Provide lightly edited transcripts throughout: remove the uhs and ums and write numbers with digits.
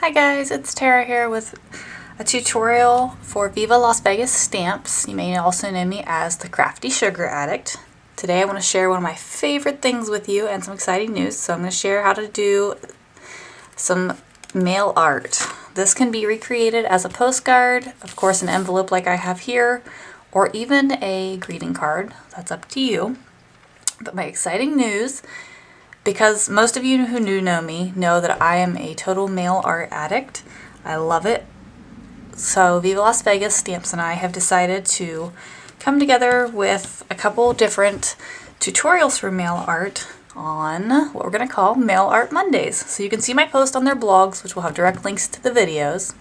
Hi guys, it's Tara here with a tutorial for Viva Las Vegas stamps. You may also know me as the Crafty Sugar Addict. Today I want to share one of my favorite things with you and some exciting news. So I'm going to share how to do some mail art. This can be recreated as a postcard, of course an envelope like I have here, or even a greeting card. That's up to you. But my exciting news, because most of you who know me know that I am a total mail art addict. I love it. So Viva Las Vegas Stamps and I have decided to come together with a couple different tutorials for mail art on what we're going to call Mail Art Mondays. So you can see my post on their blogs, which will have direct links to the videos.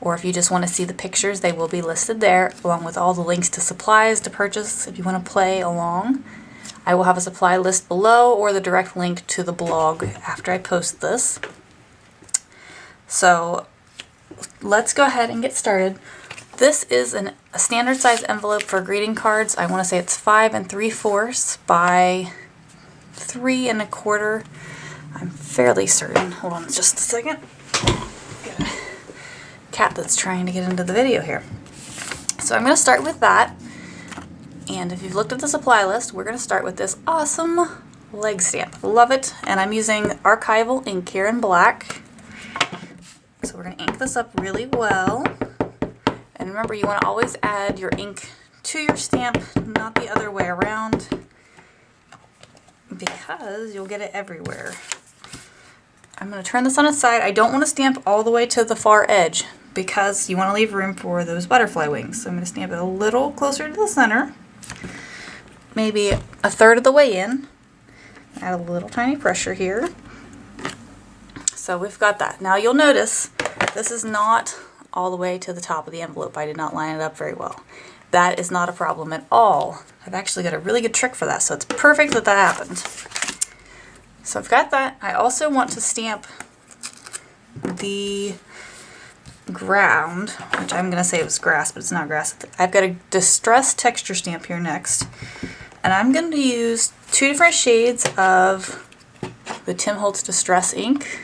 Or if you just want to see the pictures, they will be listed there, along with all the links to supplies to purchase if you want to play along. I will have a supply list below or the direct link to the blog after I post this. So let's go ahead and get started. This is a standard size envelope for greeting cards. I want to say it's 5 3/4 by 3 1/4. I'm fairly certain. Hold on just a second. Got a cat that's trying to get into the video here. So I'm going to start with that. And if you've looked at the supply list, we're going to start with this awesome leg stamp. Love it. And I'm using archival ink here in black. So we're going to ink this up really well. And remember, you want to always add your ink to your stamp, not the other way around, because you'll get it everywhere. I'm going to turn this on its side. I don't want to stamp all the way to the far edge because you want to leave room for those butterfly wings. So I'm going to stamp it a little closer to the center. Maybe a third of the way in. Add a little tiny pressure here. So we've got that. Now you'll notice this is not all the way to the top of the envelope. I did not line it up very well. That is not a problem at all. I've actually got a really good trick for that, so it's perfect that that happened. So I've got that. I also want to stamp the ground, which I'm going to say it was grass, but it's not grass. I've got a Distress texture stamp here next. And I'm going to use 2 different shades of the Tim Holtz Distress ink.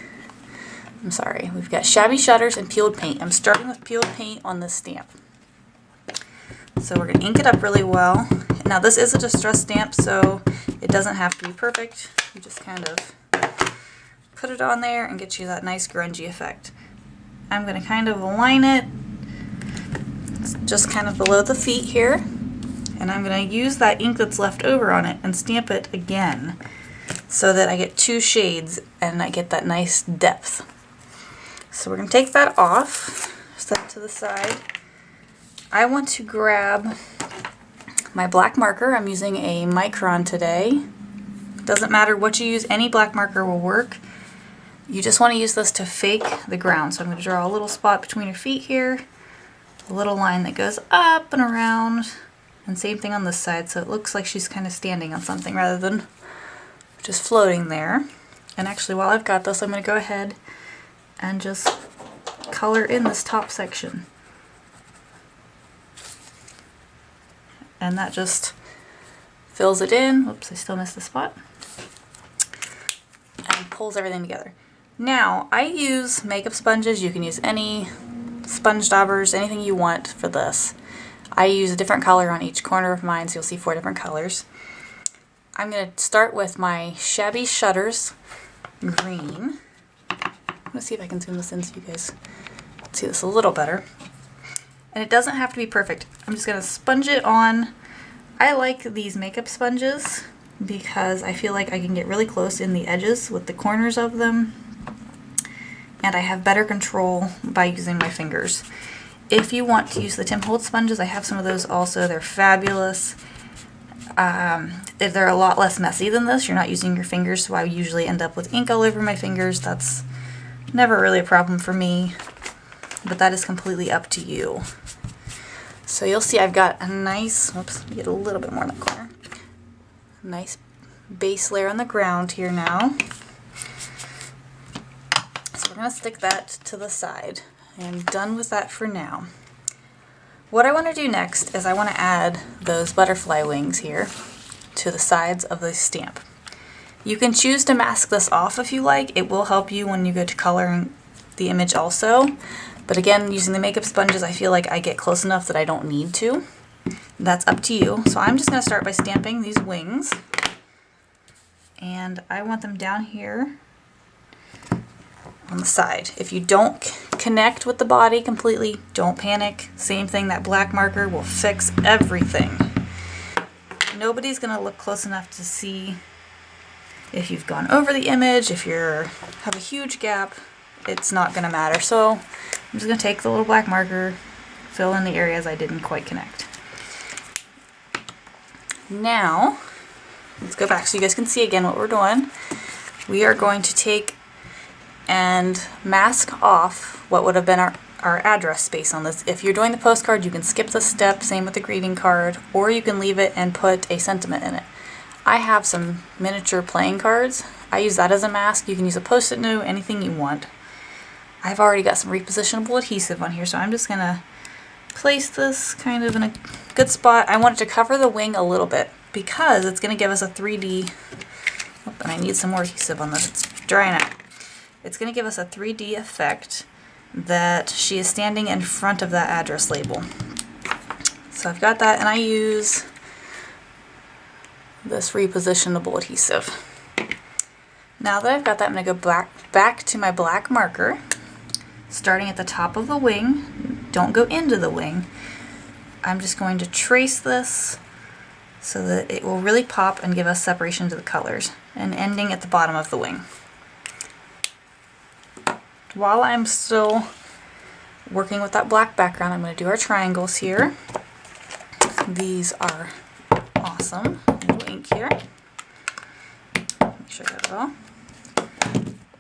I'm sorry, we've got Shabby Shutters and Peeled Paint. I'm starting with Peeled Paint on this stamp. So we're going to ink it up really well. Now this is a distress stamp, so it doesn't have to be perfect. You just kind of put it on there and get you that nice grungy effect. I'm going to kind of align it just kind of below the feet here. And I'm going to use that ink that's left over on it and stamp it again so that I get 2 shades and I get that nice depth. So we're going to take that off, set it to the side. I want to grab my black marker. I'm using a Micron today. Doesn't matter what you use, any black marker will work. You just want to use this to fake the ground. So I'm going to draw a little spot between her feet here, a little line that goes up and around. And same thing on this side, so it looks like she's kind of standing on something rather than just floating there. And actually, while I've got this, I'm going to go ahead and just color in this top section. And that just fills it in. Oops, I still missed the spot. And pulls everything together. Now, I use makeup sponges. You can use any sponge daubers, anything you want for this. I use a different color on each corner of mine, so you'll see 4 different colors. I'm going to start with my Shabby Shutters green. I'm going to see if I can zoom this in so you guys see this a little better. And it doesn't have to be perfect. I'm just going to sponge it on. I like these makeup sponges because I feel like I can get really close in the edges with the corners of them. And I have better control by using my fingers. If you want to use the Tim Holtz sponges, I have some of those also. They're fabulous. They're a lot less messy than this. You're not using your fingers, so I usually end up with ink all over my fingers. That's never really a problem for me, but that is completely up to you. So you'll see I've got a nice, whoops, get a little bit more in the corner. Nice base layer on the ground here now. So we're going to stick that to the side. I'm done with that for now. What I want to do next is I want to add those butterfly wings here to the sides of the stamp. You can choose to mask this off if you like. It will help you when you go to coloring the image also. But again, using the makeup sponges, I feel like I get close enough that I don't need to. That's up to you. So I'm just going to start by stamping these wings. And I want them down here on the side. If you don't connect with the body completely, don't panic. Same thing, that black marker will fix everything. Nobody's going to look close enough to see if you've gone over the image. If you have a huge gap, it's not going to matter. So I'm just going to take the little black marker, fill in the areas I didn't quite connect. Now, let's go back so you guys can see again what we're doing. We are going to take and mask off what would have been our address space on this. If you're doing the postcard, you can skip the step, same with the greeting card, or you can leave it and put a sentiment in it. I have some miniature playing cards. I use that as a mask. You can use a post-it note, anything you want. I've already got some repositionable adhesive on here, so I'm just gonna place this kind of in a good spot. I want it to cover the wing a little bit because it's gonna give us a 3D, oh, and I need some more adhesive on this, it's drying out. It's gonna give us a 3D effect that she is standing in front of that address label. So I've got that, and I use this repositionable adhesive. Now that I've got that, I'm going to go back to my black marker, starting at the top of the wing. Don't go into the wing. I'm just going to trace this so that it will really pop and give us separation to the colors, and ending at the bottom of the wing. While I'm still working with that black background, I'm going to do our triangles here. These are awesome. Little ink here. Make sure I got it all.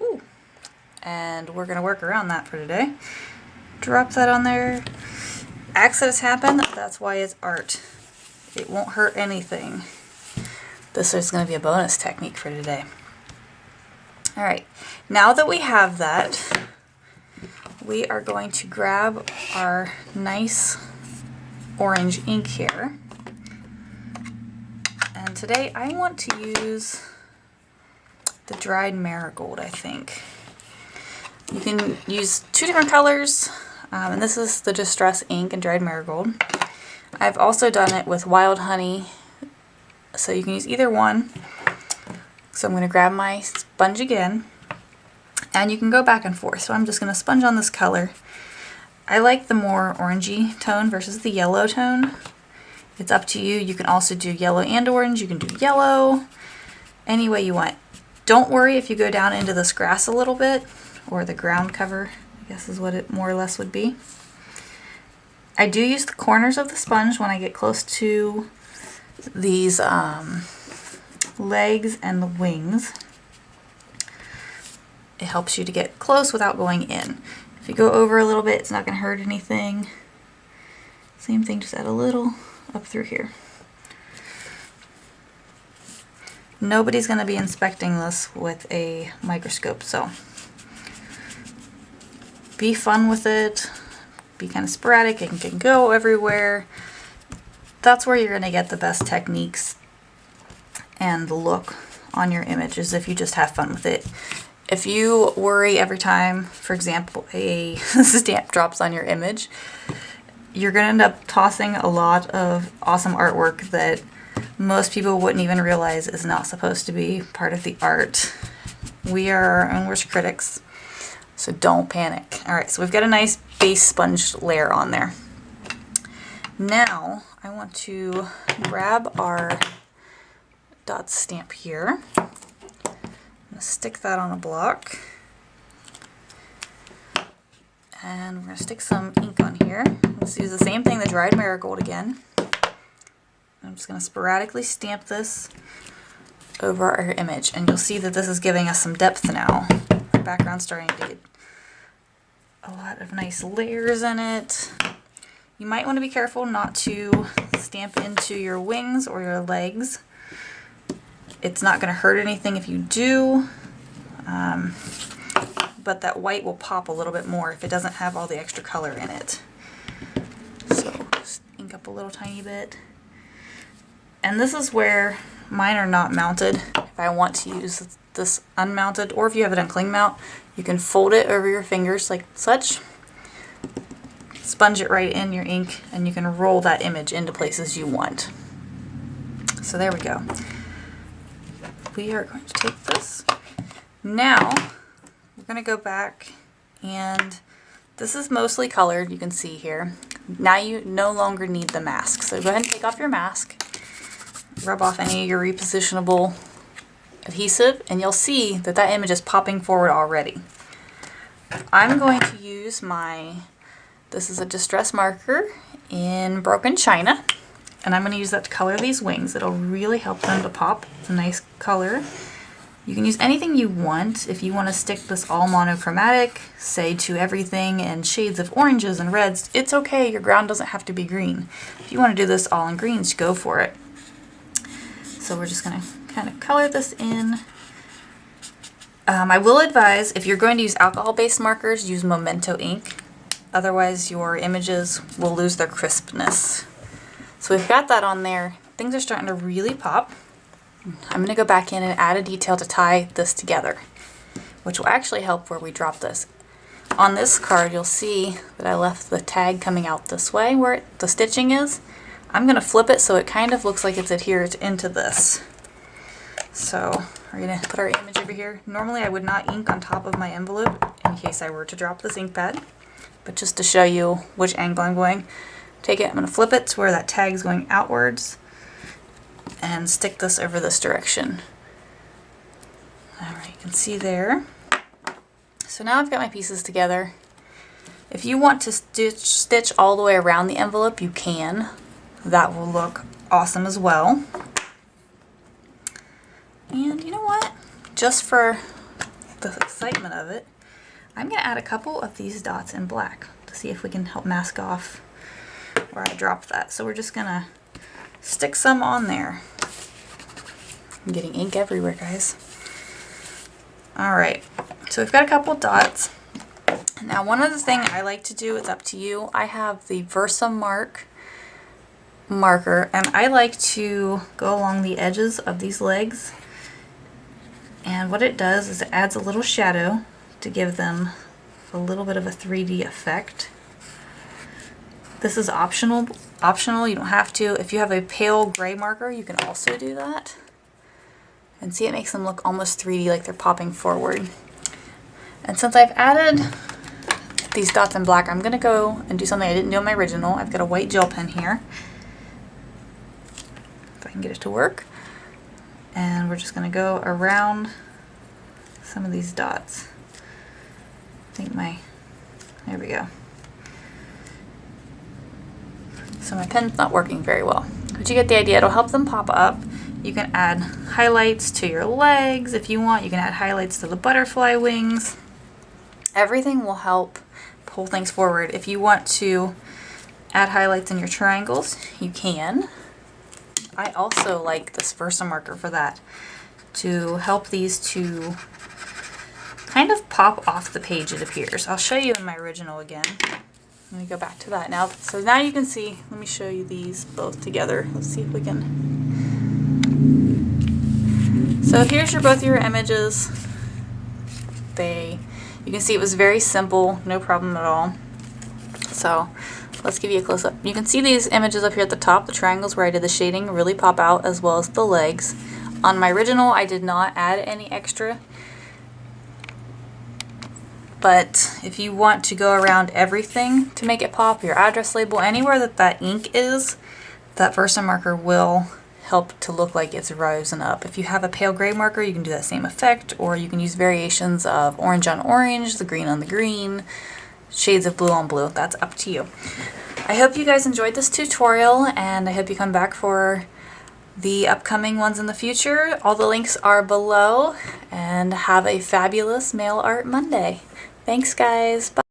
Ooh. And we're going to work around that for today. Drop that on there. Accidents happen. That's why it's art. It won't hurt anything. This is going to be a bonus technique for today. Alright, now that we have that, we are going to grab our nice orange ink here. And today I want to use the dried marigold, I think. You can use two different colors, and this is the Distress ink and dried marigold. I've also done it with wild honey, so you can use either one. So I'm going to grab my sponge again, and you can go back and forth. So I'm just going to sponge on this color. I like the more orangey tone versus the yellow tone. It's up to you. You can also do yellow and orange. You can do yellow, any way you want. Don't worry if you go down into this grass a little bit, or the ground cover, I guess is what it more or less would be. I do use the corners of the sponge when I get close to these legs and the wings. It helps you to get close without going in. If you go over a little bit, it's not going to hurt anything. Same thing, just add a little up through here. Nobody's going to be inspecting this with a microscope, so be fun with it. Be kind of sporadic. It can go everywhere. That's where you're going to get the best techniques and the look on your images if you just have fun with it. If you worry every time, for example, a stamp drops on your image, you're going to end up tossing a lot of awesome artwork that most people wouldn't even realize is not supposed to be part of the art. We are our own worst critics, so don't panic. Alright, so we've got a nice base sponge layer on there. Now, I want to grab our dot stamp here. I'm going to stick that on a block. And we're going to stick some ink on here. Let's use the same thing, the dried marigold again. I'm just going to sporadically stamp this over our image, and you'll see that this is giving us some depth now. The background's starting to get a lot of nice layers in it. You might want to be careful not to stamp into your wings or your legs. It's not going to hurt anything if you do, but that white will pop a little bit more if it doesn't have all the extra color in it. So just ink up a little tiny bit. And this is where Mine are not mounted. If I want to use this unmounted, or if you have it on cling mount, you can fold it over your fingers like such, sponge it right in your ink, and you can roll that image into places you want. So there we go. We are going to take this. Now, we're going to go back, and this is mostly colored, you can see here. Now you no longer need the mask. So go ahead and take off your mask, rub off any of your repositionable adhesive, and you'll see that that image is popping forward already. I'm going to use this is a distress marker in Broken China, and I'm going to use that to color these wings. It'll really help them to pop. It's a nice color. You can use anything you want. If you want to stick this all monochromatic, say to everything in shades of oranges and reds, it's okay. Your ground doesn't have to be green. If you want to do this all in greens, go for it. So we're just going to kind of color this in. I will advise, if you're going to use alcohol-based markers, use Memento ink. Otherwise, your images will lose their crispness. So we've got that on there. Things are starting to really pop. I'm going to go back in and add a detail to tie this together, which will actually help where we drop this. On this card, you'll see that I left the tag coming out this way where the stitching is. I'm going to flip it so it kind of looks like it's adhered into this. So we're going to put our image over here. Normally I would not ink on top of my envelope in case I were to drop this ink pad, but just to show you which angle I'm going. Take it, I'm going to flip it to where that tag is going outwards and stick this over this direction. Alright, you can see there. So now I've got my pieces together. If you want to stitch all the way around the envelope, you can. That will look awesome as well. And you know what? Just for the excitement of it, I'm going to add a couple of these dots in black to see if we can help mask off where I dropped that. So we're just going to stick some on there. I'm getting ink everywhere, guys. Alright, so we've got a couple dots. Now one other thing I like to do, it's up to you, I have the Versamark marker, and I like to go along the edges of these legs, and what it does is it adds a little shadow to give them a little bit of a 3D effect. This is optional, you don't have to. If you have a pale gray marker, you can also do that. And see, it makes them look almost 3D, like they're popping forward. And since I've added these dots in black, I'm going to go and do something I didn't do in my original. I've got a white gel pen here. If I can get it to work. And we're just going to go around some of these dots. I think there we go. So my pen's not working very well. But you get the idea, it'll help them pop up. You can add highlights to your legs if you want. You can add highlights to the butterfly wings. Everything will help pull things forward. If you want to add highlights in your triangles, you can. I also like this Versamarker for that, to help these to kind of pop off the page, it appears. I'll show you in my original again. Let me go back to that now. So now you can see, let me show you these both together. Let's see if we can. So here's both your images. You can see it was very simple, no problem at all. So let's give you a close-up. You can see these images up here at the top, the triangles where I did the shading really pop out, as well as the legs. On my original, I did not add any extra. But if you want to go around everything to make it pop, your address label, anywhere that ink is, that Versamarker will help to look like it's rising up. If you have a pale gray marker, you can do that same effect, or you can use variations of orange on orange, the green on the green, shades of blue on blue. That's up to you. I hope you guys enjoyed this tutorial, and I hope you come back for the upcoming ones in the future. All the links are below, and have a fabulous Mail Art Monday. Thanks, guys. Bye.